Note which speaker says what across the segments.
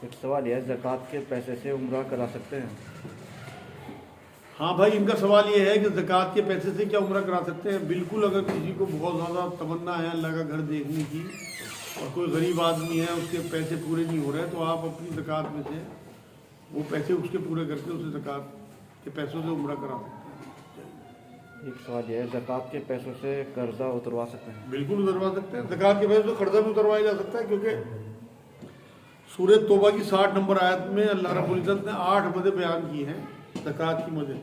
Speaker 1: एक सवाल यह है, ज़कात के पैसे से उम्रा करा सकते हैं?
Speaker 2: हाँ भाई, इनका सवाल ये है कि ज़कात के पैसे से क्या उम्रा करा सकते हैं। बिल्कुल, अगर किसी को बहुत ज़्यादा तमन्ना है अल्लाह का घर देखने की और कोई गरीब आदमी है, उसके पैसे पूरे नहीं हो रहे, तो आप अपनी ज़कात में से वो पैसे उसके पूरे करके उसे ज़कात के पैसों से उम्रा करा सकते हैं।
Speaker 1: एक सवाल यह है, ज़कात के पैसों से कर्जा उतरवा सकते हैं?
Speaker 2: बिल्कुल उतरवा सकते हैं। ज़कात के पैसों से कर्जा भी उतरवाया जा सकता है, क्योंकि सूरह तौबा की 60 नंबर आयत में अल्लाह रब्बुल इज़्ज़त ने 8 मदें बयान की हैं ज़कात की मदें,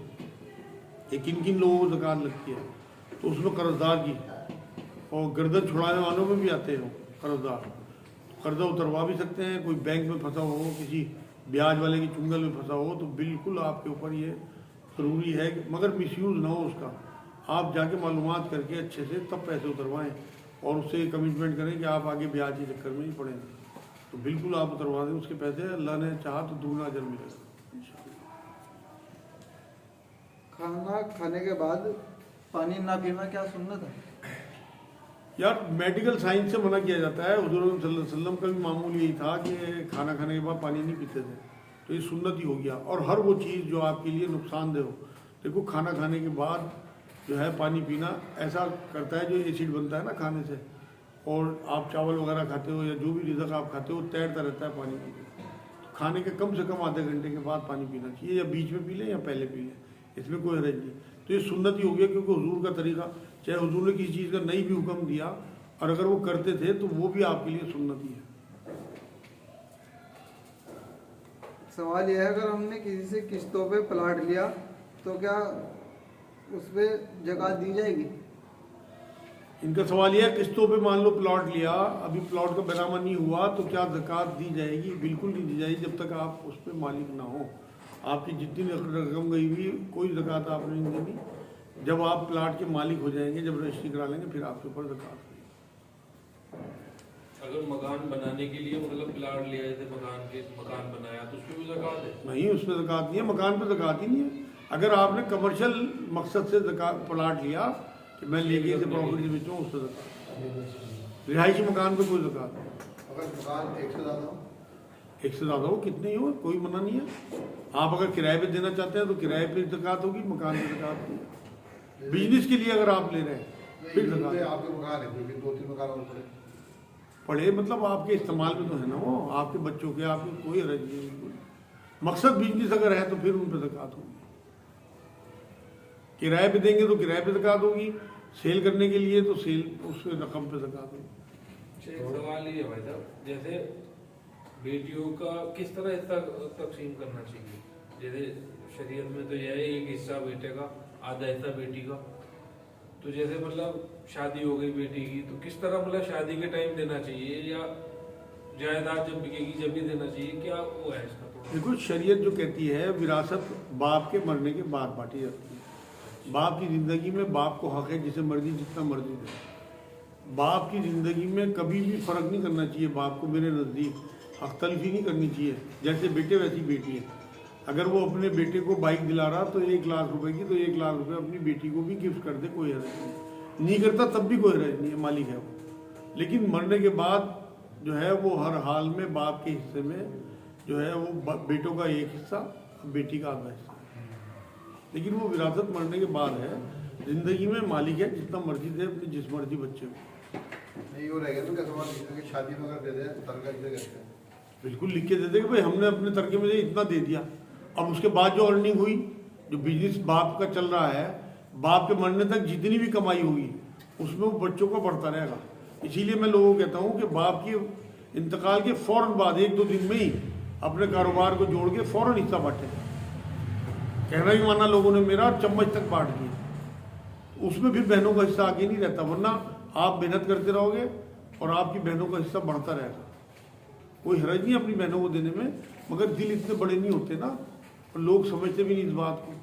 Speaker 2: ये किन किन लोगों को ज़कात लगती है। तो उसमें कर्जदार की और गर्दन छुड़ाने वालों में भी आते हैं कर्जदार। कर्जा उतरवा भी सकते हैं। कोई बैंक में फंसा हो, किसी ब्याज वाले की चुंगल में फंसा हो, तो बिल्कुल आपके ऊपर ये ज़रूरी है, मगर मिसयूज़ ना हो उसका। आप जाके मालूमात करके अच्छे से तब पैसे उतरवाएँ और उससे कमिटमेंट करें कि आप आगे ब्याज के चक्कर में नहीं पड़ेंगे। तो बिल्कुल आप उतरवा दें उसके पैसे, अल्लाह ने चाहा तो दुगना अजर मिलेगा।
Speaker 3: खाना खाने के बाद पानी ना पीना क्या सुन्नत है?
Speaker 2: यार, मेडिकल साइंस से मना किया जाता है। हुज़ूर सल्लल्लाहु अलैहि वसल्लम का भी मामूल यही था कि खाना खाने के बाद पानी नहीं पीते थे, तो ये सुन्नत ही हो गया। और हर वो चीज़ जो आपके लिए नुकसानदेह हो, देखो खाना खाने के बाद जो है पानी पीना ऐसा करता है, जो एसिड बनता है ना खाने से, और आप चावल वगैरह खाते हो या जो भी रिज़्क़ आप खाते हो तैरता रहता है पानी पी के। तो खाने के कम से कम आधे घंटे के बाद पानी पीना चाहिए, या बीच में पी लें या पहले पी लें, इसमें कोई हर्ज नहीं। तो ये सुन्नत ही हो गया, क्योंकि हुजूर का तरीका, चाहे हुजूर ने किसी चीज़ का नहीं भी हुक्म दिया और अगर वो करते थे तो वो भी आपके लिए सुन्नत ही है।
Speaker 3: सवाल यह है, अगर हमने किसी से किस्तों पे प्लाट लिया तो क्या उस पर ज़कात दी जाएगी?
Speaker 2: इनका सवाल यह है, किस्तों पे मान लो प्लॉट लिया, अभी प्लॉट का बरामद नहीं हुआ, तो क्या ज़कात दी जाएगी? बिल्कुल नहीं दी जाएगी जब तक आप उस पर मालिक ना हो। आपकी जितनी रकम गई हुई, कोई ज़कात आपने नहीं देनी। जब आप प्लाट के मालिक हो जाएंगे, जब रजिस्ट्री करा लेंगे, फिर आपके ऊपर ज़कात होगी।
Speaker 4: अगर मकान बनाने के लिए मतलब प्लाट लिया, जैसे मकान बनाया, तो उस पर भी ज़कात है?
Speaker 2: नहीं, उस पर ज़कात नहीं है, मकान पर ज़कात ही नहीं है। अगर आपने कमर्शियल मकसद से ज़कात प्लाट लिया कि मैं लेके इसे प्रॉपर्टी बेचूँ, उस पर ज़कात। रिहायशी मकान पर कोई ज़कात नहीं।
Speaker 5: अगर मकान एक से ज़्यादा हो,
Speaker 2: एक से ज़्यादा हो, कितने ही हो, कोई मना नहीं है। आप अगर किराए पे देना चाहते हैं तो किराए पे ज़कात होगी, मकान पे ज़कात नहीं है। बिजनेस के लिए अगर आप ले रहे हैं फिर ज़कात
Speaker 5: आपके मकान है, क्योंकि 2-3 मकान और
Speaker 2: पड़े, मतलब आपके इस्तेमाल में तो है ना वो, आपके बच्चों के, आपके कोई हर्ज नहीं है। मकसद बिजनेस अगर है तो फिर उन पर ज़कात होगी। किराए पे देंगे तो किराए पे ज़कात होगी, सेल करने के लिए तो सेल उस रकम पे ज़कात होगी।
Speaker 4: एक सवाल ये है भाई साहब, जैसे बेटियों का किस तरह हिस्सा तकसीम करना चाहिए? जैसे शरीयत में तो यह है, एक हिस्सा बेटे का, आधा हिस्सा बेटी का। तो जैसे मतलब शादी हो गई बेटी की, तो किस तरह मतलब शादी के टाइम देना चाहिए, या जायदाद जब बिकेगी जब भी देना चाहिए, क्या वो है इसका? थोड़ा
Speaker 2: देखो, शरीयत जो कहती है विरासत बाप के मरने के बाद बांटी जाती है। बाप की ज़िंदगी में बाप को हक है जिसे मर्जी जितना मर्जी दे। बाप की ज़िंदगी में कभी भी फ़र्क नहीं करना चाहिए। बाप को मेरे नज़दीक हक तलफी नहीं करनी चाहिए। जैसे बेटे वैसी बेटी है। अगर वो अपने बेटे को बाइक दिला रहा तो 1 लाख रुपए की, तो 1 लाख रुपए अपनी बेटी को भी गिफ्ट कर दे, कोई हर्ज नहीं करता, तब भी कोई हर्ज नहीं है, मालिक है वो। लेकिन मरने के बाद जो है वो हर हाल में बाप के हिस्से में जो है वो बेटों का एक हिस्सा, बेटी का आधा हिस्सा। लेकिन वो विरासत मरने के बाद है। जिंदगी में मालिक है, जितना मर्जी दे अपने जिस मर्जी बच्चे को।
Speaker 5: नहीं हो रहेगा तो क्या सवाल, कि शादी में अगर दे दे तो तरका इसे करते हैं?
Speaker 2: बिल्कुल लिख के दे दे कि भाई हमने अपने तरके में से इतना दे दिया। अब उसके बाद जो अर्निंग हुई, जो बिजनेस बाप का चल रहा है, बाप के मरने तक जितनी भी कमाई होगी उसमें वो बच्चों को बढ़ता रहेगा। इसीलिए मैं लोगों को कहता हूँ कि बाप के इंतकाल के फ़ौरन बाद 1-2 दिन में ही अपने कारोबार को जोड़ के फ़ौरन हिस्सा बांटे। कहना ही माना लोगों ने मेरा, चम्मच तक बांट दिया। उसमें फिर बहनों का हिस्सा आगे नहीं रहता, वरना आप मेहनत करते रहोगे और आपकी बहनों का हिस्सा बढ़ता रहेगा। कोई हर्ज नहीं अपनी बहनों को देने में, मगर दिल इतने बड़े नहीं होते ना, और लोग समझते भी नहीं इस बात को।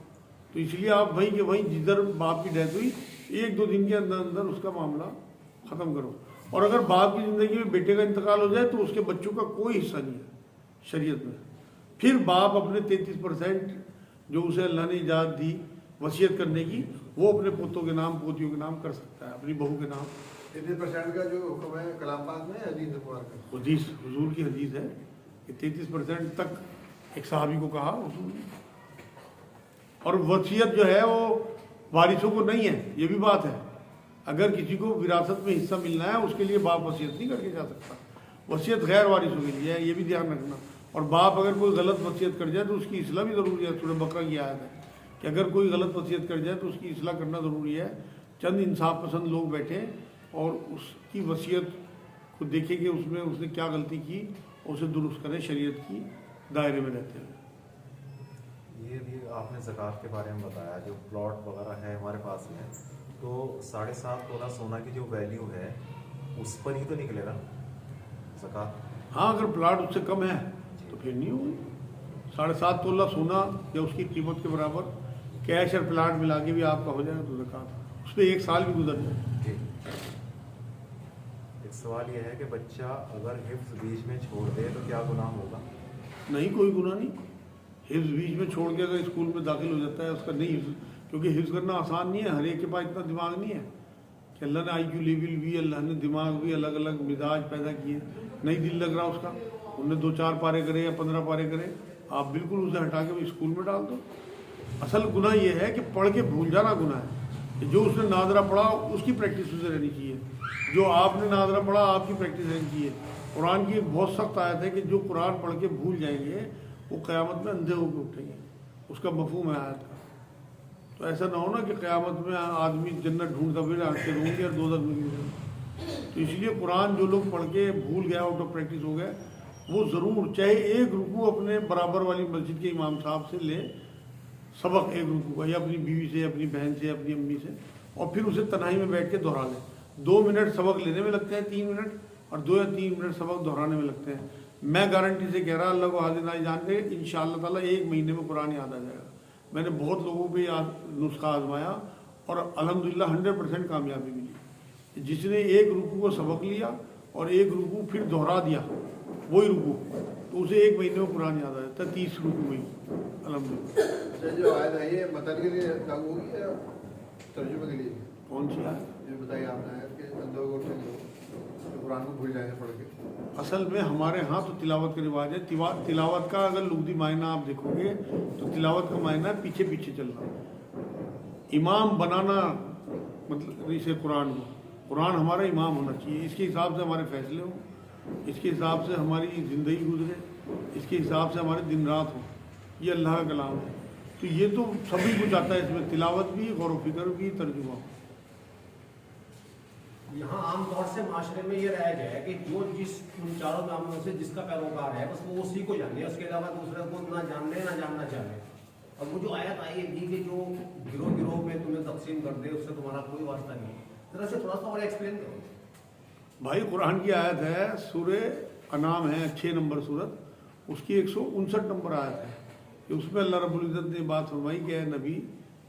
Speaker 2: तो इसलिए आप वहीं के वहीं जिधर बाप की डेथ हुई 1-2 दिन के अंदर अंदर उसका मामला ख़त्म करो। और अगर बाप की ज़िंदगी में बेटे का इंतकाल हो जाए तो उसके बच्चों का कोई हिस्सा नहीं है शरीयत में। फिर बाप अपने 33% जो उसे अल्लाह ने इजाज़त दी वसीयत करने की, वो अपने पोतों के नाम, पोतियों के नाम कर सकता है, अपनी बहू के नाम।
Speaker 5: 33% का जो हुक्म है कलाम पाक में, हदीस में?
Speaker 2: हदीस, हुजूर की हदीस है कि 33% तक एक सहाबी को कहा उसने। और वसीयत जो है वो वारिसों को नहीं है, ये भी बात है। अगर किसी को विरासत में हिस्सा मिलना है उसके लिए बाप वसीयत नहीं करके जा सकता, वसीयत गैर वारिसों के लिए है, ये भी ध्यान रखना। और बाप अगर कोई गलत वसीयत कर जाए तो उसकी इस्लाह भी ज़रूरी है। सूरह बकरा की आयत है कि अगर कोई गलत वसीयत कर जाए तो उसकी इस्लाह करना ज़रूरी है। चंद इंसाफ पसंद लोग बैठे और उसकी वसीयत को देखें कि उसमें उसने क्या गलती की और उसे दुरुस्त करें शरीयत की दायरे में रहते हुए।
Speaker 6: ये भी आपने ज़कात के बारे में बताया, जो प्लॉट वगैरह है हमारे पास में, तो 7.5 तोला सोना की जो वैल्यू है उस पर ही तो निकलेगा ज़कात?
Speaker 2: हाँ, अगर प्लाट उससे कम है तो फिर नहीं होगी। 7.5 तोला सोना या उसकी कीमत के बराबर कैश और प्लाट मिला के भी आपका हो जाएगा तो ज़कात उस पर 1 साल भी गुजर जाए।
Speaker 6: एक सवाल यह है कि बच्चा अगर हिफ्ज़ बीच में छोड़ दे तो क्या गुनाह होगा?
Speaker 2: नहीं, कोई गुनाह नहीं। हिफ्ज़ बीच में छोड़ के अगर स्कूल में दाखिल हो जाता है उसका नहीं हिफ्ज़, क्योंकि हिफ्ज़ करना आसान नहीं है। हर एक के पास इतना दिमाग नहीं है कि अल्लाह ने IQ लेवल भी, अल्लाह ने दिमाग भी, अलग अलग मिजाज पैदा किए। नहीं दिल लग रहा उसका, उनने 2-4 पारे करे या 15 पारे करे, आप बिल्कुल उसे हटा के स्कूल में डाल दो। असल गुनाह ये है कि पढ़ के भूल जाना गुनाह है। कि जो उसने नादरा पढ़ा उसकी प्रैक्टिस उसे रहनी चाहिए, जो आपने नादरा पढ़ा आपकी प्रैक्टिस रहनी चाहिए। कुरान की एक बहुत सख्त आयत है कि जो कुरान पढ़ के भूल जाएंगे वो क़यामत में अंधे होकर उठेंगे, उसका मफहूम है आयत का। तो ऐसा ना हो ना कि क़यामत में आदमी जन्नत ढूंढता फिर आंखें ढूंढेंगे और दोज़ख में गिरेंगे। तो इसलिए कुरान जो लोग पढ़ के भूल गया, आउट ऑफ प्रैक्टिस हो गए, वो ज़रूर चाहे एक रुकू अपने बराबर वाली मस्जिद के इमाम साहब से ले सबक, एक रुकू का, या अपनी बीवी से, अपनी बहन से, अपनी अम्मी से, और फिर उसे तन्हाई में बैठ के दोहरा लें। 2 मिनट सबक लेने में लगते हैं, 3 मिनट, और 2 या 3 मिनट सबक दोहराने में लगते हैं। मैं गारंटी से कह रहा, अल्लाह को हाजिर नाज़िर जान के, इंशाअल्लाह ताला 1 महीने में कुरान याद आ जाएगा। मैंने बहुत लोगों पे याद नुस्खा आजमाया और अल्हम्दुलिल्लाह 100% कामयाबी मिली। जिसने एक रुकू को सबक लिया और एक रुकू फिर दोहरा दिया वही रुकू, तो उसे 1 महीने में कुरान याद आ जाता है। 30 रुकू हुई अल्हम्दुलिल्लाह।
Speaker 5: अच्छा, जो आयत है ये मतन के लिए लागू होगी या तर्जुमे के लिए?
Speaker 2: कौन सी आयत?
Speaker 5: ये बताइए आपने आयत कि अंधों को जो कुरान को भूल जाएंगे पढ़ के।
Speaker 2: असल में हमारे यहाँ तो तिलावत का रिवाज है। तिलावत का अगर लुग़वी मायना आप देखोगे तो तिलावत का मायना है पीछे पीछे चलना, इमाम बनाना, मतलब इसे कुरान को, कुरान हमारा इमाम होना चाहिए। इसके हिसाब से हमारे फैसले हों, इसके हिसाब से हमारी ज़िंदगी गुजरे, इसके हिसाब से हमारे दिन रात हो। ये अल्लाह का कलाम है, तो ये तो सभी कुछ आता है इसमें, तिलावत भी, गौर व फिक्र भी, तर्जुमा।
Speaker 7: यहाँ आमतौर से माशरे में ये रह गया है कि जो जिस उन चारों नामों से जिसका पैरोकार है बस वो उसी को जाने, उसके अलावा दूसरे को ना जानने ना जानना चाहे। और वो जो आयत आई है कि जो गिरोह गिरोह में तुम्हें तकसीम कर दे उससे तुम्हारा कोई वास्ता नहीं, जरा से थोड़ा सा और एक्सप्लेन करो।
Speaker 2: भाई कुरान की आयत है, सूरे अनाम है 6 नंबर सूरत, उसकी 159 नंबर आयत है कि उसमें अल्लाह रब्बुल इज़्ज़त ने बात फरमाई कि नबी,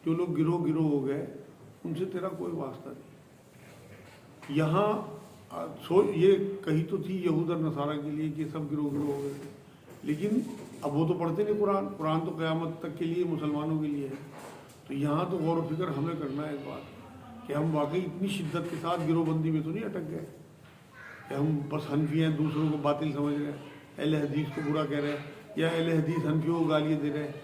Speaker 2: जो लोग गिरोह गिरोह हो गए उनसे तेरा कोई वास्ता नहीं। यहाँ ये कही तो थी यहूद और नसारा के लिए कि सब गिरोह गिरोह हो गए थे, लेकिन अब वो तो पढ़ते नहीं कुरान, कुरान तो क़यामत तक के लिए मुसलमानों के लिए है। तो यहाँ तो गौर व फिक्र हमें करना है इस बात कि हम वाकई इतनी शिद्दत के साथ गिरोहबंदी में तो नहीं अटक गए कि हम बस हनफी हैं, दूसरों को बातिल समझ रहे हैं, अहले हदीस को बुरा कह रहे हैं, या अहले हदीस हनफियों को गालियाँ दे रहे हैं,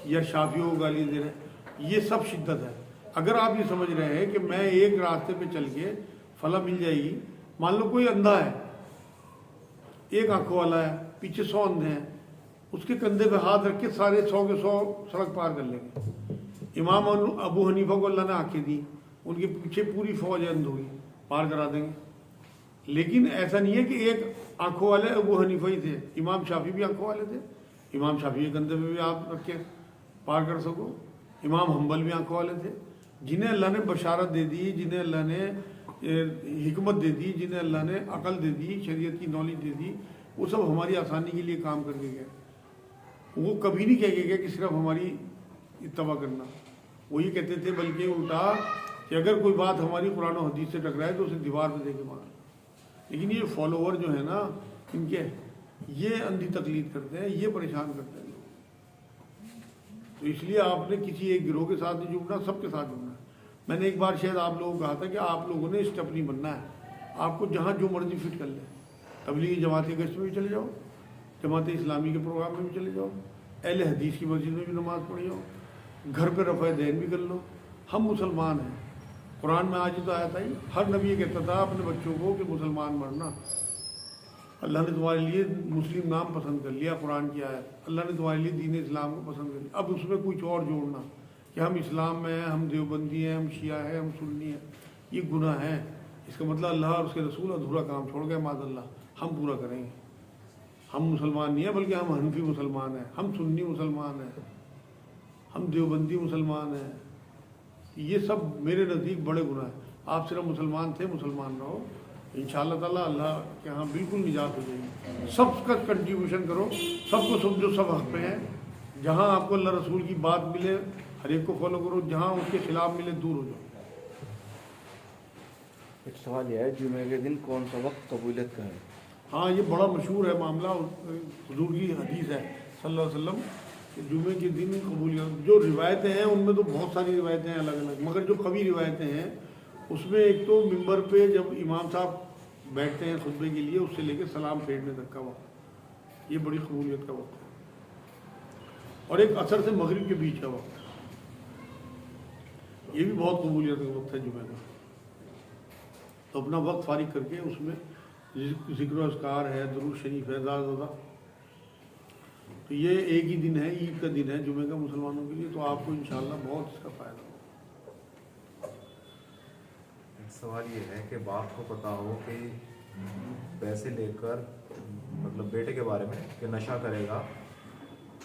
Speaker 2: या शाफियों को गालियाँ दे रहे हैं। ये सब शिद्दत है। अगर आप ये समझ रहे हैं कि मैं एक रास्ते पे चल के फला मिल जाएगी, मान लो कोई अंधा है, एक आंखों वाला है, पीछे 100 अंधे हैं, उसके कंधे पे हाथ रख के सारे 100 के 100 सड़क पार कर लेंगे। इमाम अबू हनीफा को अल्लाह ने आंखें दी, उनके पीछे पूरी फौज है अंधों की, पार करा देंगे। लेकिन ऐसा नहीं है कि एक आंखों वाले अबू हनीफा ही थे, इमाम शाफी भी आंखों वाले थे, इमाम शाफी के कंधे पे भी आप रख के पार कर सको। इमाम हम्बल भी आंखों वाले थे, जिन्हें अल्लाह ने बशारत दे दी, जिन्हें अल्लाह ने हिकमत दे दी, जिन्हें अल्लाह ने अकल दे दी, शरीयत की नॉलेज दे दी, वो सब हमारी आसानी के लिए काम करके गए। वो कभी नहीं कह के गए कि सिर्फ हमारी इत्तबा करना, वो ये कहते थे बल्कि उल्टा कि अगर कोई बात हमारी कुरान और हदीस से टकराए तो उसे दीवार पे दे के मारना। लेकिन ये फॉलोवर जो है ना इनके, ये अंधी तकलीद करते हैं, ये परेशान करते हैं लोग। तो इसलिए आपने किसी एक गिरोह के साथ नहीं जुड़ना, सबके साथ जुड़ना है। मैंने एक बार शायद आप लोगों को कहा था कि आप लोगों ने स्टेप नहीं बनना है, आपको जहाँ जो मर्जी फिट कर ले, तबलीगी जमाती गश्त में भी चले जाओ, जमात इस्लामी के प्रोग्राम में भी चले जाओ, अहले हदीस की मस्जिद में भी नमाज़ पढ़ी हो, घर पर रफ़ा दैन भी कर लो। हम मुसलमान हैं। कुरान में आज ही तो आया था ही, हर नबी ये कहता था अपने बच्चों को कि मुसलमान मरना। अल्लाह ने तुम्हारे लिए मुस्लिम नाम पसंद कर लिया, कुरान की आयत, अल्लाह ने तुम्हारे लिए दीन इस्लाम को पसंद कर लिया। अब उसमें कुछ और जोड़ना कि हम इस्लाम में हैं, हम देवबंदी हैं, हम शिया हैं, हम सुन्नी हैं, ये गुनाह है। इसका मतलब अल्लाह और उसके रसूल अधूरा काम छोड़ गए, माज़अल्लाह। हम पूरा करेंगे। हम मुसलमान नहीं हैं, बल्कि हम हनफी मुसलमान हैं, हम सुन्नी मुसलमान हैं, हम देवबंदी मुसलमान हैं। ये सब मेरे नज़दीक बड़े गुनाह हैं। आप सिर्फ मुसलमान थे, मुसलमान रहो, इंशाअल्लाह ताला अल्लाह के यहाँ बिल्कुल निजात हो जाएगी। सबका कंट्रीब्यूशन करो, सबको समझो, सब हक पे हैं। जहाँ आपको अल्लाह रसूल की बात मिले हर एक को फॉलो करो, जहाँ उसके खिलाफ मिले दूर हो जाओ।
Speaker 1: एक सवाल यह है, जुमे के दिन कौन सा वक्त कबूलियत का है?
Speaker 2: हाँ, ये बड़ा मशहूर है मामला, हुजूर की हदीस है सल्लल्लाहु अलैहि वसल्लम कि जुमे के दिन कबूलियत। जो रिवायतें हैं उनमें तो बहुत सारी रिवायतें हैं अलग अलग, मगर जो कवी रिवायतें हैं उसमें एक तो मिंबर पे जब इमाम साहब बैठते हैं खुतबे के लिए, उससे लेकर सलाम फेरने तक का वक्त, ये बड़ी कबूलियत का वक्त है। और एक असर से मगरिब के बीच का वक्त, ये भी बहुत कबूलियत का वक्त है जुमे का। तो अपना वक्त फारिग करके उसमें जिक्र अस्कार है, दुरूद शरीफ है, ज़्यादा। तो ये एक ही दिन है, ईद का दिन है जुमे का मुसलमानों के लिए, तो आपको इंशाअल्लाह बहुत इसका फ़ायदा होगा।
Speaker 6: एक सवाल ये है कि बाप को पता हो कि पैसे लेकर मतलब बेटे के बारे में कि नशा करेगा,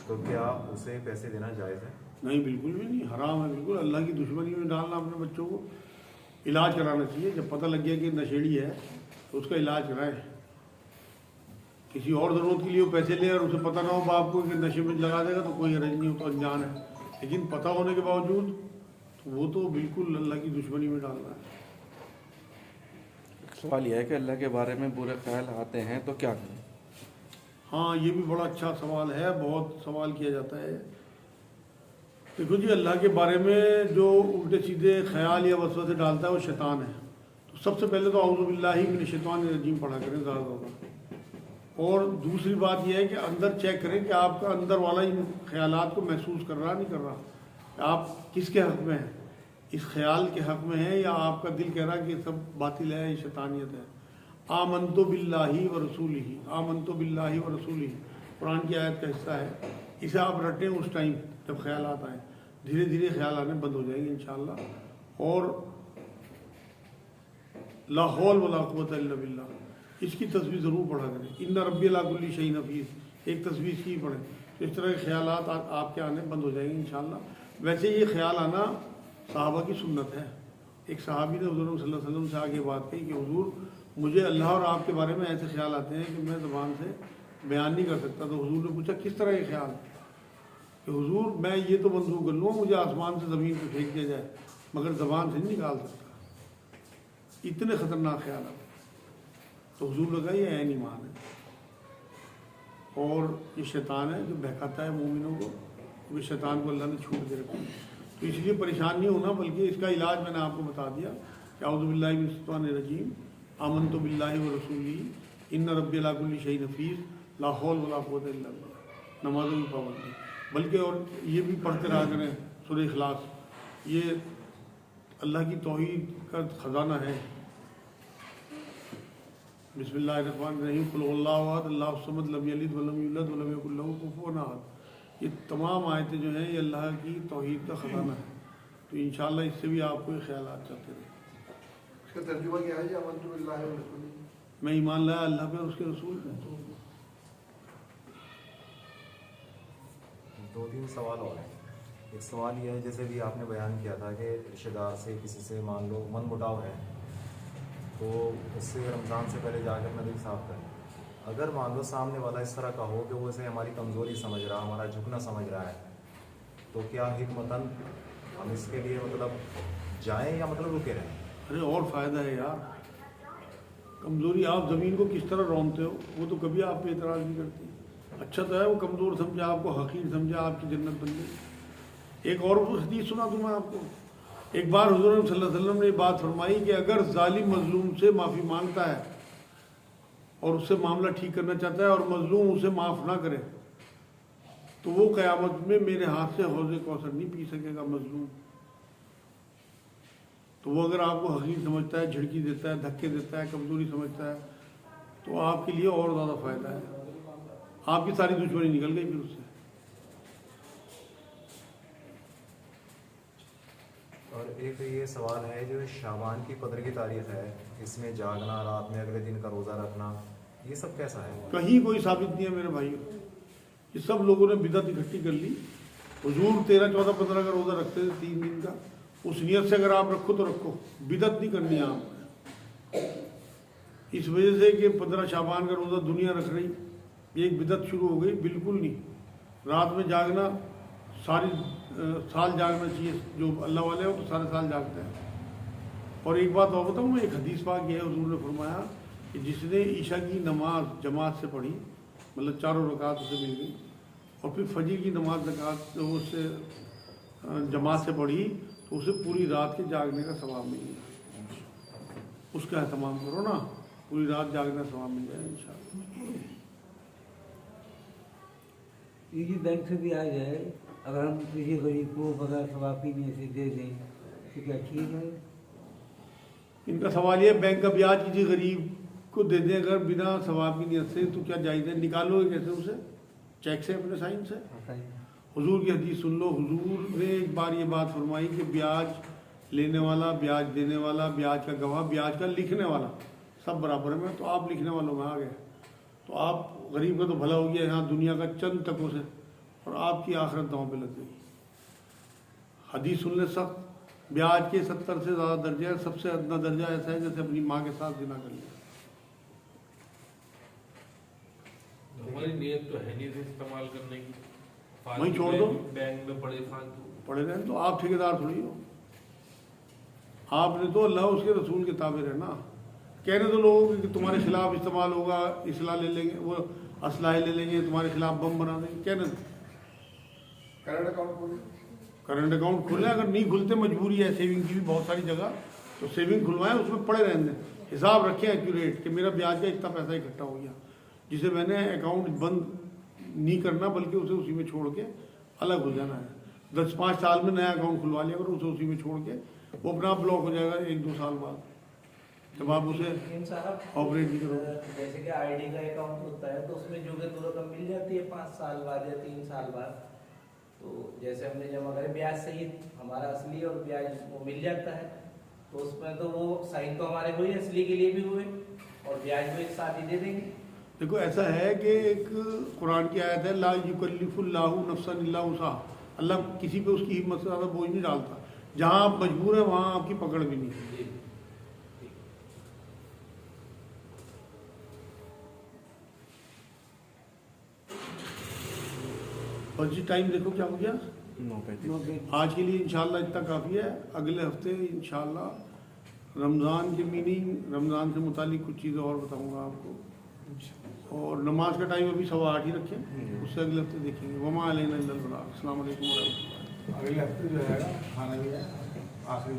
Speaker 6: तो क्या उसे पैसे देना जायज़ है?
Speaker 2: नहीं, बिल्कुल भी नहीं, हराम है बिल्कुल। अल्लाह की दुश्मनी में डालना अपने बच्चों को। इलाज कराना चाहिए, जब पता लग गया कि नशेड़ी है तो उसका इलाज कराएं। किसी और ज़रूरत के लिए वो पैसे ले और उसे पता ना हो बाप को कि नशे में लगा देगा तो कोई हरज नहीं हो, तो अनजान है। लेकिन पता होने के बावजूद तो वो तो बिल्कुल अल्लाह की दुश्मनी में डालना है।
Speaker 1: सवाल यह है कि अल्लाह के बारे में बुरे ख्याल आते हैं तो क्या करें?
Speaker 2: हाँ, ये भी बड़ा अच्छा सवाल है, बहुत सवाल किया जाता है। देखो जी, अल्लाह के बारे में जो उल्टे सीधे ख्याल या वसवसे डालता है वो शैतान है। तो सबसे पहले तो औज़ु बिल्लाहि मिनश शैतानिर रजीम पढ़ा करें ज़्यादा। और दूसरी बात यह है कि अंदर चेक करें कि आपका अंदर वाला इन ख्यालात को महसूस कर रहा नहीं कर रहा। आप किसके हक़ में हैं, इस ख्याल के हक़ में है या आपका दिल कह रहा है कि सब बातिल है, ये शैतानियत है। आमनतु बिल्लाहि व रसूलिही, आमनतु बिल्लाहि व रसूलिही कुरान की आयत का हिस्सा है। इसे आप रटें उस टाइम जब ख्यालात आए, धीरे धीरे ख्याल आने बंद हो जाएंगे इंशाअल्लाह। और ला हौल वला कुव्वता इल्ला बिल्लाह, इसकी तस्वीर ज़रूर पढ़ा करें। इन्ना रब्बी अला कुल्ली शैइन हफीज़, एक तस्वीर इसकी पढ़ें, तो इस तरह के ख्यालात आपके आने बंद हो जाएंगे इंशाअल्लाह। वैसे ये ख्याल आना सहाबा की सुन्नत है। एक सहाबी ने हुज़ूर सल्लल्लाहु अलैहि वसल्लम से आगे बात कही कि हुज़ूर, मुझे अल्लाह और आपके बारे में ऐसे ख्याल आते हैं कि मैं ज़बान से बयान नहीं कर सकता। तो हुज़ूर ने पूछा किस तरह के ख्याल? कि हुज़ूर, मैं ये तो मंजूर कर लूँगा मुझे आसमान से ज़मीन पर फेंक दिया जाए, मगर ज़बान से नहीं निकाल सकता। इतने ख़तरनाक ख्याल आते। तो हुज़ूर ने कहा ये ऐन ईमान है और ये शैतान है जो बहकाता है मोमिनों को, क्योंकि शैतान को अल्लाह ने छूट दे रखी। तो इसलिए परेशान नहीं होना, बल्कि इसका इलाज मैंने आपको बता दिया कि औज़ु बिल्लाहि मिनश शैतानिर रजीम, आमनतु बिल्लाहि व रसूलिही, इन्ना रब्बी अला कुल्ली शैइन हफीज़, ला हौल वला कुव्वता इल्ला बिल्लाह। नमाज़ों की पाबंदी, बल्कि और ये भी पढ़ते रहा करें सूरह इखलास। ये अल्लाह की तौहीद का ख़जाना है। बिस्मिल्लाहिर्रहमानिर्रहीम, कुल हुवल्लाहु अहद, अल्लाहु समद, लम यलिद वलम यूलद वलम यकुल लहू कुफुवन अहद। ये तमाम आयतें जो हैं ये अल्लाह की तौहीद का ख़जाना है। तो इंशाअल्लाह इससे भी आपको ख्यालात चलते रहे।
Speaker 5: इसका तर्जुमा क्या है जी? आमनतु बिल्लाहि व रसूलिही,
Speaker 2: मैं ईमान लाया अल्लाह पे और उसके रसूल पे।
Speaker 6: दो तीन सवाल और हैं। एक सवाल यह है, जैसे भी आपने बयान किया था कि रिश्तेदार से किसी से मान लो मन मुटाव है तो उससे रमज़ान से पहले जाकर नदी साफ करें। अगर मान लो सामने वाला इस तरह का हो कि वो इसे हमारी कमज़ोरी समझ रहा, हमारा झुकना समझ रहा है, तो क्या हिकमतन हम इसके लिए मतलब जाएं या मतलब रुके रहें?
Speaker 2: अरे और फ़ायदा है यार, कमज़ोरी आप ज़मीन को किस तरह रोनते हो, वो तो कभी आप पे एतराज़ नहीं करती। अच्छा तो है वो कमज़ोर समझा, आपको हकीर समझा, आपकी जन्नत बन गई। एक और हदीस सुना दूँ मैं आपको। एक बार हुज़ूर सल्लल्लाहु अलैहि वसल्लम ने बात फरमाई कि अगर जालिम मज़लूम से माफ़ी मांगता है और उससे मामला ठीक करना चाहता है और मजलूम उसे माफ़ ना करे, तो वो क़यामत में मेरे हाथ से हौज़े कौसर नहीं पी सकेगा मजलूम। तो वो अगर आपको हकीर समझता है, झिड़की देता है, धक्के देता है, कमज़ोरी समझता है, तो आपके लिए और ज़्यादा फ़ायदा है। आपकी सारी दुश्मनी निकल गई फिर उससे।
Speaker 6: और एक ये सवाल है, जो शाबान की कद्र की तारीख है, इसमें जागना, रात में अगले दिन का रोज़ा रखना, ये सब कैसा है?
Speaker 2: कहीं कोई साबित नहीं है मेरे भाइयों। ये सब लोगों ने बिदअत इकट्ठी कर ली। हुजूर 13, 14, 15 का रोज़ा रखते थे 3 दिन का। उस नियत से अगर आप रखो तो रखो, बिदअत नहीं करनी है आपको। इस वजह से कि 15 शाबान का रोज़ा दुनिया रख रही, एक बिदअत शुरू हो गई, बिल्कुल नहीं। रात में जागना, सारी साल जागना चाहिए। जो अल्लाह वाले हो तो सारे साल जागते हैं। और एक बात और बताऊँ मैं, एक हदीस पाक ये है, हुजूर ने फरमाया कि जिसने ईशा की नमाज जमात से पढ़ी, मतलब 4 रकात उसे मिल गई, और फिर फजर की नमाज रकात उससे जमात से पढ़ी, तो उसे पूरी रात के जागने का सवाब मिल गया। उसका एहतमाम करो ना, पूरी रात जागने का सवाब मिल जाए इंशाअल्लाह।
Speaker 8: ये जो बैंक से भी आ जाए, अगर हम किसी गरीब को बगैर सवाबी नहीं से दे दें तो क्या ठीक है?
Speaker 2: इनका सवाल ये, बैंक का ब्याज किसी गरीब को दे दें अगर बिना सवाब की नियत से, तो क्या जायज़ है? निकालोगे कैसे उसे? चेक से, अपने साइन से? हुजूर की हदीस सुन लो। हुजूर ने एक बार ये बात फरमाई कि ब्याज लेने वाला, ब्याज देने वाला, ब्याज का गवाह, ब्याज का लिखने वाला, सब बराबर में। तो आप लिखने वालों में आ गए, तो आप गरीब का तो भला हो गया यहाँ दुनिया का चंद तकों से, और आपकी आखिरत दांव पे लग गई। हदीस सुनने सख्त, ब्याज के 70 से ज़्यादा दर्जे है। सबसे अदना दर्जा ऐसा है जैसे अपनी माँ के साथ जिना कर लिया।
Speaker 4: हमारी नीयत तो है नहीं इस्तेमाल करने की,
Speaker 2: वहीं छोड़ दो,
Speaker 4: बैंक में पड़े फालतू
Speaker 2: पड़े रहें। तो आप ठेकेदार थोड़ी हो, आपने तो अल्लाह उसके रसूल के ताबे रहना। कहने तो लोगों को कि तुम्हारे खिलाफ इस्तेमाल होगा, इसला ले लेंगे, वो असलाहे ले लेंगे, तुम्हारे खिलाफ बम बना देंगे। कहने
Speaker 5: करंट अकाउंट खोले,
Speaker 2: करंट अकाउंट खुले, अगर नहीं खुलते, मजबूरी है सेविंग की भी बहुत सारी जगह, तो सेविंग खुलवाएं, उसमें पड़े रहने दें, हिसाब रखें एक्यूरेट कि मेरा ब्याज का इतना पैसा इकट्ठा हो गया, जिसे मैंने अकाउंट बंद नहीं करना, बल्कि उसे उसी में छोड़ के अलग हो जाना है। 10-5 साल में नया अकाउंट खुलवा लिया, अगर उसे उसी में छोड़ के, वो अपना आप ब्लॉक हो जाएगा 1-2 साल बाद, जब आप उसे ऑपरेट नहीं करोगे।
Speaker 9: जैसे कि आईडी का अकाउंट होता है, तो उसमें जो कि रकम मिल जाती है 5 साल बाद या 3 साल बाद। तो जैसे हमने जमा करे ब्याज सहित, हमारा असली और ब्याज वो मिल जाता है, तो उसमें तो वो साइन तो हमारे हुए, असली के लिए भी हुए, और ब्याज भी एक साथ ही दे देंगे।
Speaker 2: देखो ऐसा है कि एक कुरान की आयत है, ला युकल्लिफुल्लाहु नफ्सन इल्ला वुसअहा। अल्लाह किसी पे उसकी हिम्मत से ज़्यादा बोझ नहीं डालता। जहाँ आप मजबूर हैं वहाँ आपकी पकड़ भी नहीं है। बस जी टाइम देखो क्या हो गया,
Speaker 1: 9:35।
Speaker 2: आज के लिए इंशाल्लाह इतना काफ़ी है। अगले हफ्ते इंशाल्लाह रमज़ान की मीनिंग, रमज़ान से मुतालिक कुछ चीज़ें और बताऊंगा आपको, और नमाज का टाइम अभी 8:15 ही रखें, उससे अगले हफ्ते देखेंगे। वमा अलैना इल्लल बलाग। अस्सलाम वालेकुम व रहमतुल्लाह।
Speaker 5: अगले हफ्ते जो है खाना भी है आखिरी